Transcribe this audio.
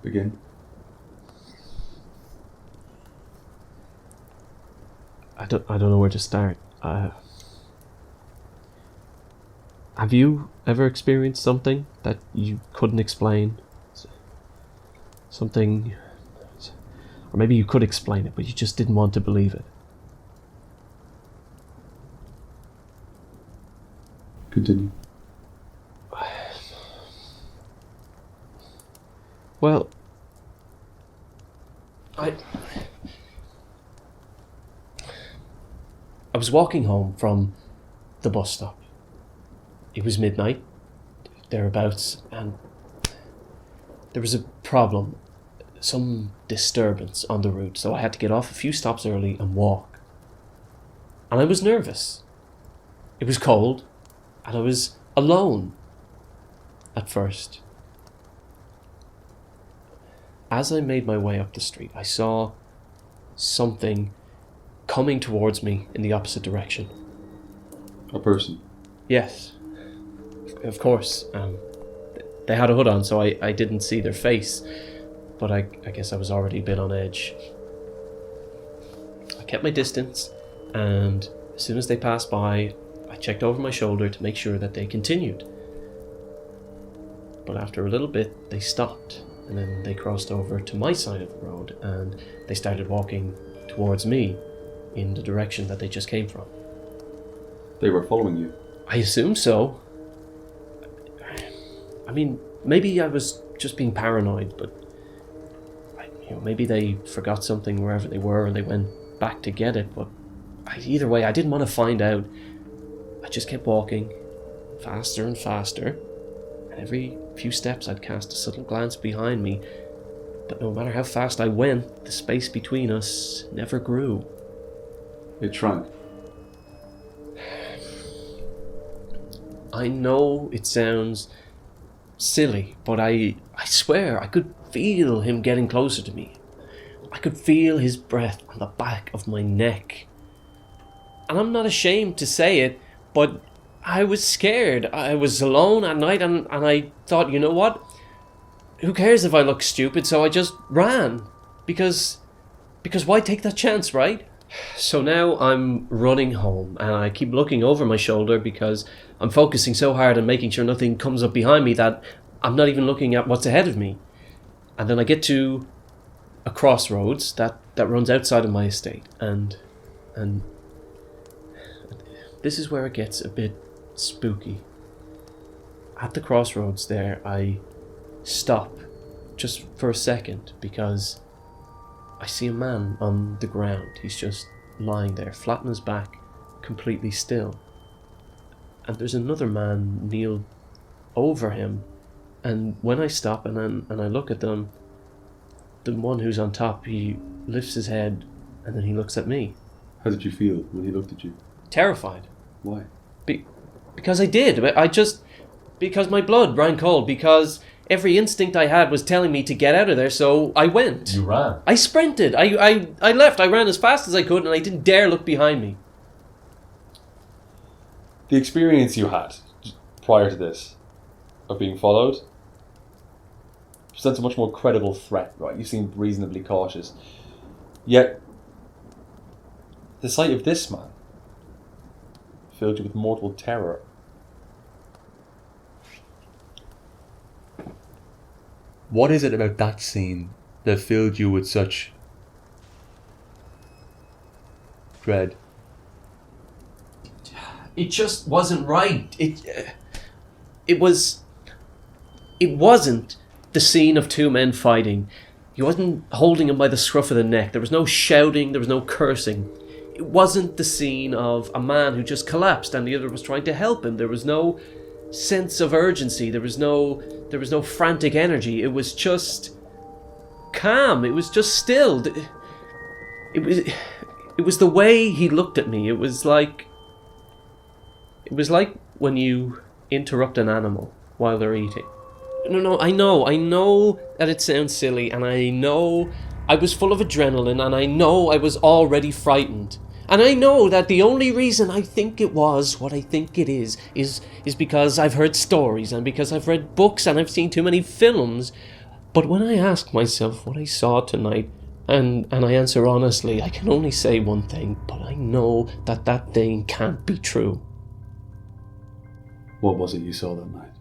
Begin. I don't know where to start. Have you ever experienced something that you couldn't explain? Something, or maybe you could explain it, but you just didn't want to believe it. Continue. Well, I was walking home from the bus stop. It was midnight, thereabouts, and there was a problem, some disturbance on the route, so I had to get off a few stops early and walk. And I was nervous. It was cold, and I was alone at first. As I made my way up the street, I saw something coming towards me in the opposite direction. A person? Yes, of course. They had a hood on, so I didn't see their face, but I guess I was already a bit on edge. I kept my distance, and as soon as they passed by, I checked over my shoulder to make sure that they continued. But after a little bit, they stopped, and then they crossed over to my side of the road, and they started walking towards me in the direction that they just came from. They were following you? I assume so. I mean, maybe I was just being paranoid, but maybe they forgot something wherever they were and they went back to get it, but either way, I didn't want to find out. I just kept walking, faster and faster, and every few steps I'd cast a subtle glance behind me, but no matter how fast I went, the space between us never grew. It shrank. I know it sounds silly, but I swear I could feel him getting closer to me. I could feel his breath on the back of my neck. And I'm not ashamed to say it, but I was scared. I was alone at night and I thought, you know what? Who cares if I look stupid? So I just ran. Because why take that chance, right? So now I'm running home and I keep looking over my shoulder because I'm focusing so hard on making sure nothing comes up behind me that I'm not even looking at what's ahead of me. And then I get to a crossroads that runs outside of my estate, and this is where it gets a bit spooky. At the crossroads there, I stop just for a second because I see a man on the ground. He's just lying there, flat on his back, completely still. And there's another man kneeled over him. And when I stop and I look at them, the one who's on top, he lifts his head and then he looks at me. How did you feel when he looked at you? Terrified. Why? Because I did. Because my blood ran cold. Because every instinct I had was telling me to get out of there, so I went. You ran? I sprinted. I left. I ran as fast as I could and I didn't dare look behind me. The experience you had prior to this of being followed presents a much more credible threat, right? You seem reasonably cautious. Yet, the sight of this man filled you with mortal terror. What is it about that scene that filled you with such dread? It just wasn't right. It wasn't the scene of two men fighting. He wasn't holding him by the scruff of the neck. There was no shouting, there was no cursing. It wasn't the scene of a man who just collapsed and the other was trying to help him. There was no sense of urgency. There was no frantic energy. It was just calm. It was just still. It was the way he looked at me. It was like when you interrupt an animal while they're eating. No, I know that it sounds silly, and I know I was full of adrenaline, and I know I was already frightened. And I know that the only reason I think it was what I think it is because I've heard stories, and because I've read books, and I've seen too many films. But when I ask myself what I saw tonight, and I answer honestly, I can only say one thing, but I know that thing can't be true. What was it you saw that night?